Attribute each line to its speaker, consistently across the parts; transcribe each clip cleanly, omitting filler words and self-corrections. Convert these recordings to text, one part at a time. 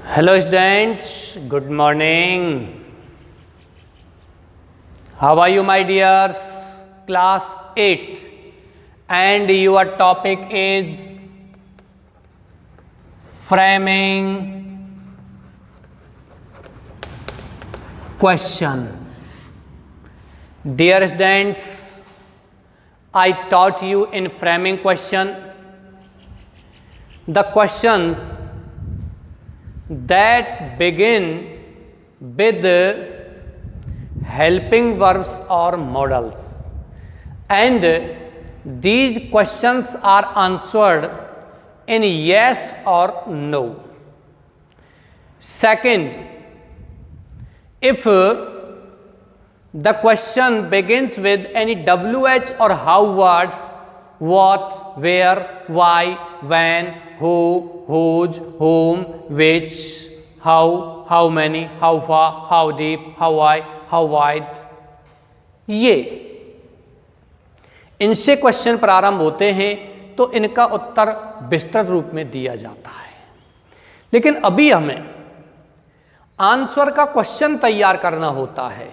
Speaker 1: Hello students, good morning. How are you my dears? Class 8th and your topic is framing question. Dear students, I taught you in framing question the questions that begins with helping verbs or modals, and these questions are answered in yes or no. Second, if the question begins with any WH or how words, what, where, why, when, who, whose, whom, which, how many, how far, how deep, how high, how wide, ये इनसे question प्रारंभ होते हैं तो इनका उत्तर विस्तृत रूप में दिया जाता है। लेकिन अभी हमें आंसर का क्वेश्चन तैयार करना होता है।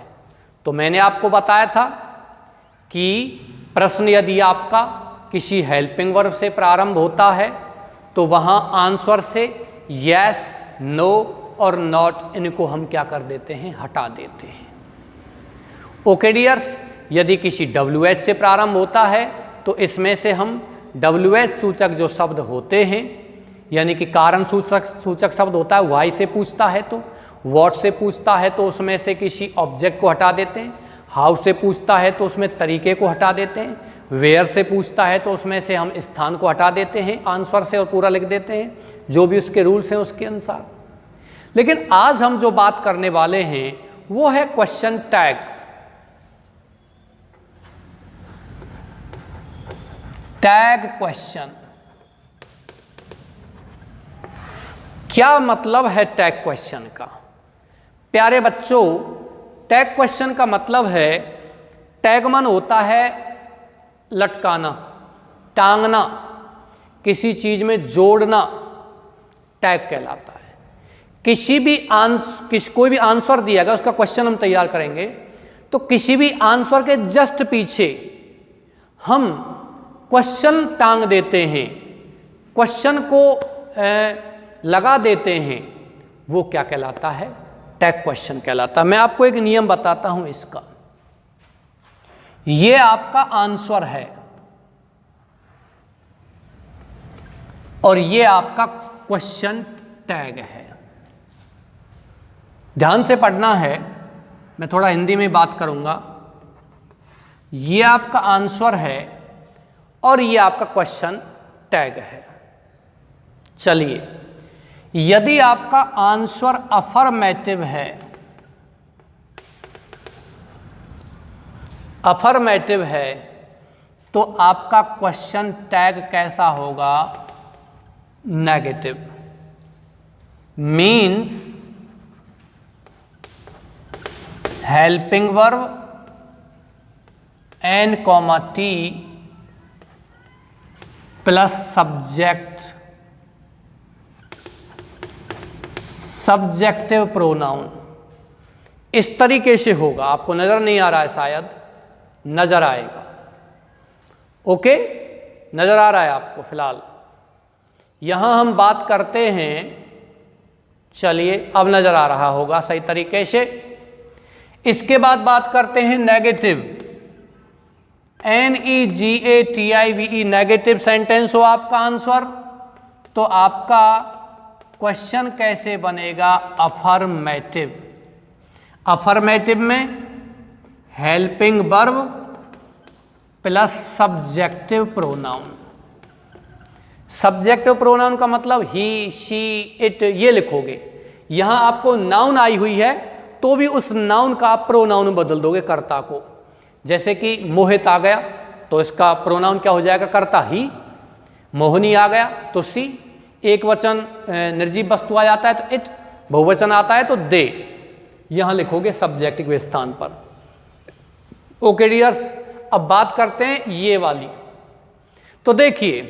Speaker 1: तो मैंने आपको बताया था कि प्रश्न यदि आपका किसी हेल्पिंग वर्ब से प्रारंभ होता है तो वहाँ आंसर से यस, नो और नॉट इनको हम क्या कर देते हैं, हटा देते हैं। ओके डियर्स, यदि किसी WH से प्रारंभ होता है तो इसमें से हम WH सूचक जो शब्द होते हैं, यानी कि कारण सूचक शब्द होता है, वाई से पूछता है तो, व्हाट से पूछता है तो उसमें से किसी ऑब्जेक्ट को हटा देते हैं, हाउ से पूछता है तो उसमें तरीके को हटा देते हैं, वेयर से पूछता है तो उसमें से हम स्थान को हटा देते हैं आंसर से और पूरा लिख देते हैं जो भी उसके रूल्स हैं उसके अनुसार। लेकिन आज हम जो बात करने वाले हैं वो है क्वेश्चन टैग। टैग क्वेश्चन, क्या मतलब है टैग क्वेश्चन का? प्यारे बच्चों, टैग क्वेश्चन का मतलब है, टैगमन होता है लटकाना, टांगना, किसी चीज में जोड़ना, टैग कहलाता है। कोई भी आंसर दिया गया, उसका क्वेश्चन हम तैयार करेंगे तो किसी भी आंसर के जस्ट पीछे हम क्वेश्चन टांग देते हैं, क्वेश्चन को लगा देते हैं, वो क्या कहलाता है? टैग क्वेश्चन कहलाता है। मैं आपको एक नियम बताता हूं इसका। ये आपका आंसर है और ये आपका क्वेश्चन टैग है। ध्यान से पढ़ना है, मैं थोड़ा हिंदी में बात करूंगा। ये आपका आंसर है और ये आपका क्वेश्चन टैग है। चलिए, यदि आपका आंसर अफर्मेटिव है, अफर्मेटिव है तो आपका क्वेश्चन टैग कैसा होगा? Negative. Means helping verb N, T plus subject, subjective pronoun, इस तरीके से होगा। आपको नजर नहीं आ रहा है, शायद नजर आएगा। ओके, नजर आ रहा है आपको फिलहाल? यहां हम बात करते हैं, चलिए अब नजर आ रहा होगा सही तरीके से। इसके बाद बात करते हैं नेगेटिव, NEGATIVE, नेगेटिव सेंटेंस हो आपका आंसर तो आपका क्वेश्चन कैसे बनेगा? अफर्मेटिव। अफर्मेटिव में helping verb plus subjective pronoun. Subjective pronoun का मतलब ही, शी, इट, ये लिखोगे। यहां आपको नाउन आई हुई है तो भी उस नाउन का आप प्रोनाउन बदल दोगे कर्ता को। जैसे कि मोहित आ गया तो इसका प्रोनाउन क्या हो जाएगा? कर्ता ही। मोहिनी आ गया तो सी। एक वचन निर्जीव वस्तु आ जाता है तो इट, बहुवचन आता है तो दे। यहां लिखोगे सब्जेक्ट के स्थान पर। ओके डियर्स, अब बात करते हैं ये वाली। तो देखिए,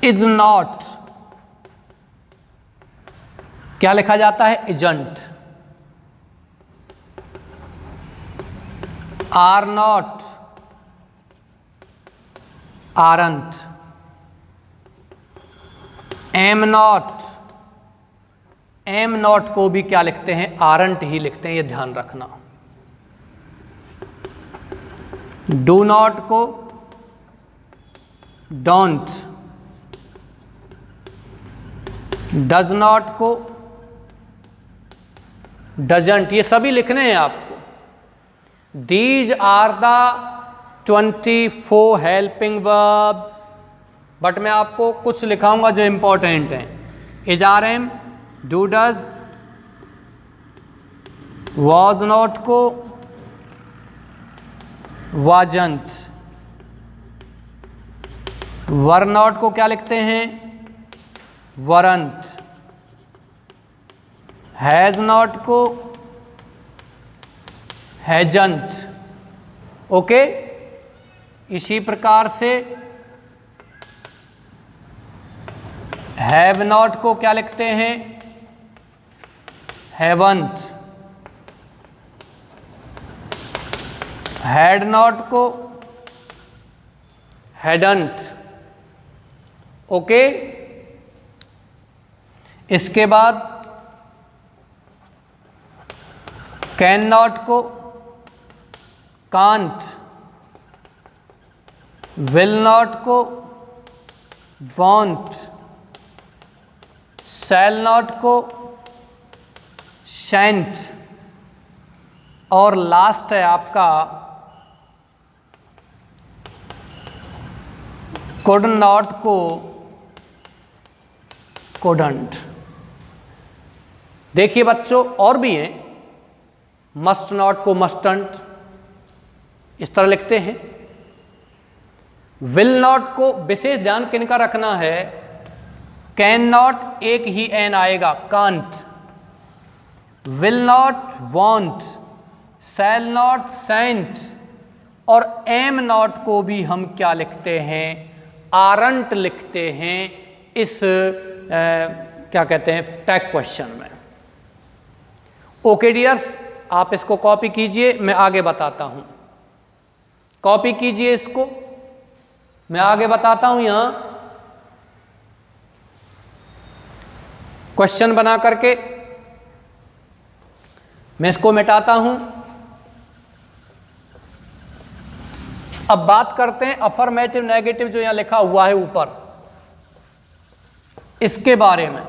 Speaker 1: इज नॉट क्या लिखा जाता है? Isn't. Are not aren't. Am not को भी क्या लिखते हैं? आरंट ही लिखते हैं, ये ध्यान रखना। डू नॉट को डोंट, डज नॉट को डजंट, ये सभी लिखने हैं आपको। These are the 24 helping verbs, but मैं आपको कुछ लिखाऊंगा जो इंपॉर्टेंट हैं। Is are am, do does, was not को वाजंट, वर नॉट को क्या लिखते हैं? वरंट, हैज नॉट को हैजंट। ओके, इसी प्रकार से हैव नॉट को क्या लिखते हैं? हैवंट, हैड नॉट को हैडंट। ओके, इसके बाद कैन नॉट को कांट, विल नॉट को वॉन्ट, शैल नॉट को शैंट, और लास्ट है आपका कुड नॉट को कुडंट। देखिए बच्चों, और भी हैं। मस्ट नॉट को मस्टंट, इस तरह लिखते हैं। विल नॉट को विशेष ध्यान किनका रखना है? कैन नॉट एक ही एन आएगा, can't. Will not want, shall not sent, और एम नॉट को भी हम क्या लिखते हैं? आरंट लिखते हैं इस क्या कहते हैं, टैग क्वेश्चन में। ओके डियर्स, आप इसको कॉपी कीजिए, मैं आगे बताता हूं। कॉपी कीजिए इसको, मैं आगे बताता हूं। यहां क्वेश्चन बना करके मैं इसको मिटाता हूं। अब बात करते हैं अफर्मेटिव नेगेटिव जो यहां लिखा हुआ है ऊपर, इसके बारे में।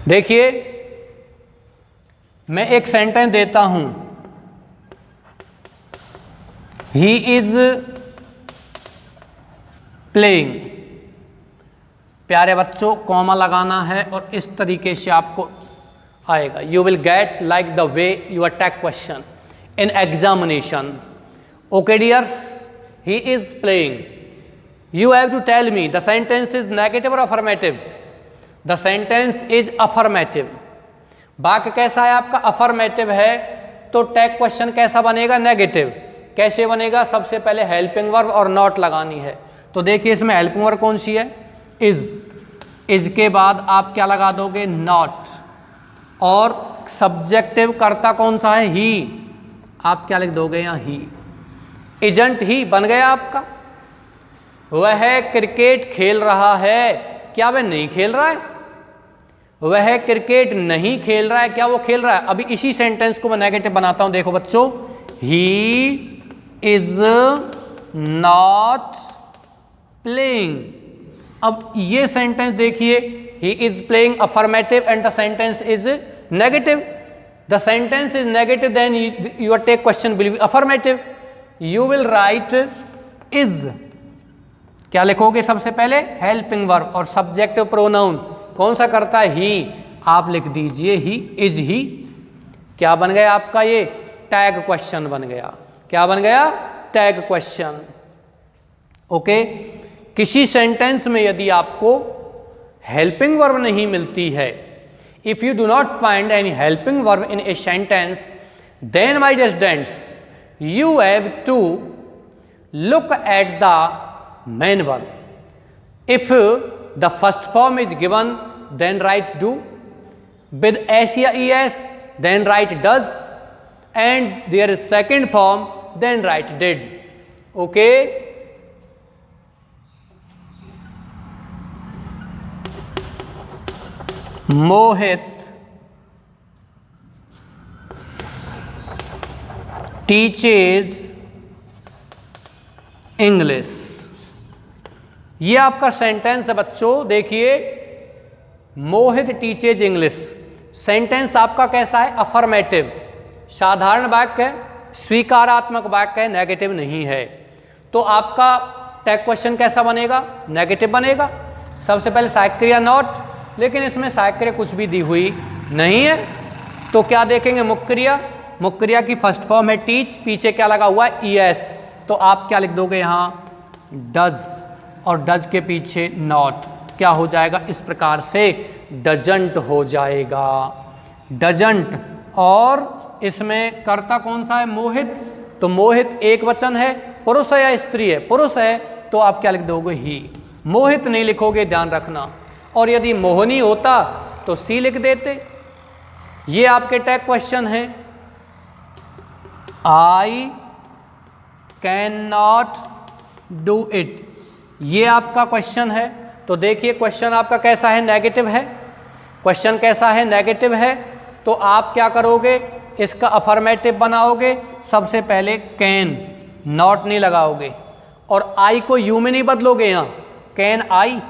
Speaker 1: देखिए, मैं एक सेंटेंस देता हूं, ही इज प्लेइंग। प्यारे बच्चों, कॉमा लगाना है और इस तरीके से आपको आएगा। You will get like the way you attack question in examination. Okay dears, he is playing. You have to tell me the sentence is negative और affirmative. The sentence is affirmative. वाक्य कैसा है आपका? अफर्मेटिव है, तो tag question कैसा बनेगा? Negative. कैसे बनेगा? सबसे पहले हेल्पिंग वर्ब और नॉट लगानी है। तो देखिए, इसमें हेल्पिंग वर्ब कौन सी है? इज के बाद आप क्या लगा दोगे? नॉट। और सब्जेक्टिव कर्ता कौन सा है? ही। आप क्या लिख दोगे यहाँ? ही। इजंट ही बन गया आपका। वह क्रिकेट खेल रहा है, क्या वह नहीं खेल रहा है? वह क्रिकेट नहीं खेल रहा है, क्या वो खेल रहा है? अभी इसी सेंटेंस को मैं नेगेटिव बनाता हूं। देखो बच्चों, ही इज नॉट प्लेइंग। अब ये सेंटेंस देखिए, he is playing affirmative and the sentence is negative. The sentence is negative, then your tag question will be affirmative. You will write is. क्या लिखोगे? सबसे पहले हेल्पिंग वर्ब और subjective pronoun कौन सा करता है? ही। आप लिख दीजिए ही इज ही। क्या बन गया आपका? ये टैग क्वेश्चन बन गया। क्या बन गया? Tag question. ओके, किसी सेंटेंस में यदि आपको हेल्पिंग वर्ब नहीं मिलती है If you do not find any helping verb in a sentence, then my dear students, you have to look at the main verb. If the first form is given, then write do. With s या es, then write does. And there is second form, then write did. Okay? Mohit teaches English. ये आपका sentence है बच्चों। देखिए, मोहित teaches English. Sentence आपका कैसा है? Affirmative, साधारण वाक्य है, स्वीकारात्मक वाक्य है, नेगेटिव नहीं है। तो आपका टैग क्वेश्चन कैसा बनेगा? नेगेटिव बनेगा। सबसे पहले सहायक क्रिया नॉट, लेकिन इसमें सहायक क्रिया कुछ भी दी हुई नहीं है। तो क्या देखेंगे? मुख्य क्रिया। मुख्य क्रिया की फर्स्ट फॉर्म है टीच, पीछे क्या लगा हुआ है? ईएस। तो आप क्या लिख दोगे यहाँ? डज, और डज के पीछे नॉट। क्या हो जाएगा? इस प्रकार से डजंट हो जाएगा, डजंट। और इसमें कर्ता कौन सा है? मोहित। तो मोहित एक वचन है, पुरुष है या स्त्री है? पुरुष है, तो आप क्या लिख दोगे? ही। मोहित नहीं लिखोगे, ध्यान रखना। और यदि मोहनी होता तो सी लिख देते। ये आपके टैग क्वेश्चन है। I can not do it, ये आपका क्वेश्चन है। तो देखिए, क्वेश्चन आपका कैसा है? नेगेटिव है। क्वेश्चन कैसा है? नेगेटिव है। तो आप क्या करोगे? इसका अफर्मेटिव बनाओगे। सबसे पहले कैन, नॉट नहीं लगाओगे, और आई को यू में नहीं बदलोगे। यहाँ कैन आई,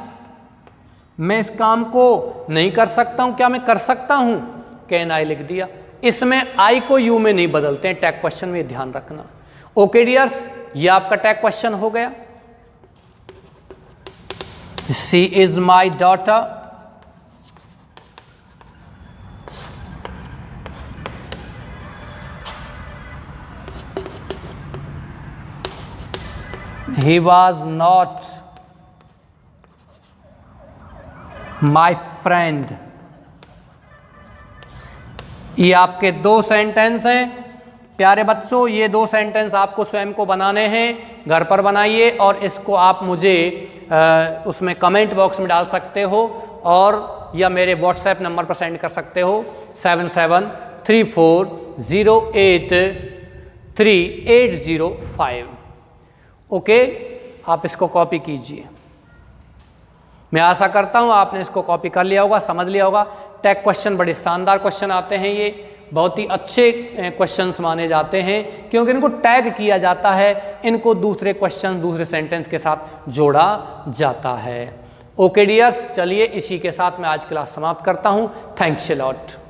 Speaker 1: मैं इस काम को नहीं कर सकता हूं, क्या मैं कर सकता हूं? कैन आई लिख दिया। इसमें आई को यू में नहीं बदलते हैं टैग क्वेश्चन में, ध्यान रखना। ओके डियर्स, ये आपका टैग क्वेश्चन हो गया। She is my daughter, he was not my friend। ये आपके दो सेंटेंस हैं प्यारे बच्चों। ये दो सेंटेंस आपको स्वयं को बनाने हैं, घर पर बनाइए, और इसको आप मुझे उसमें कमेंट बॉक्स में डाल सकते हो, और या मेरे व्हाट्सएप नंबर पर सेंड कर सकते हो 7734083805। ओके, आप इसको कॉपी कीजिए। मैं आशा करता हूँ आपने इसको कॉपी कर लिया होगा, समझ लिया होगा। टैग क्वेश्चन बड़े शानदार क्वेश्चन आते हैं, ये बहुत ही अच्छे क्वेश्चंस माने जाते हैं, क्योंकि इनको टैग किया जाता है, इनको दूसरे क्वेश्चन दूसरे सेंटेंस के साथ जोड़ा जाता है। ओके डियर्स, चलिए इसी के साथ मैं आज क्लास समाप्त करता हूँ। Thanks a lot.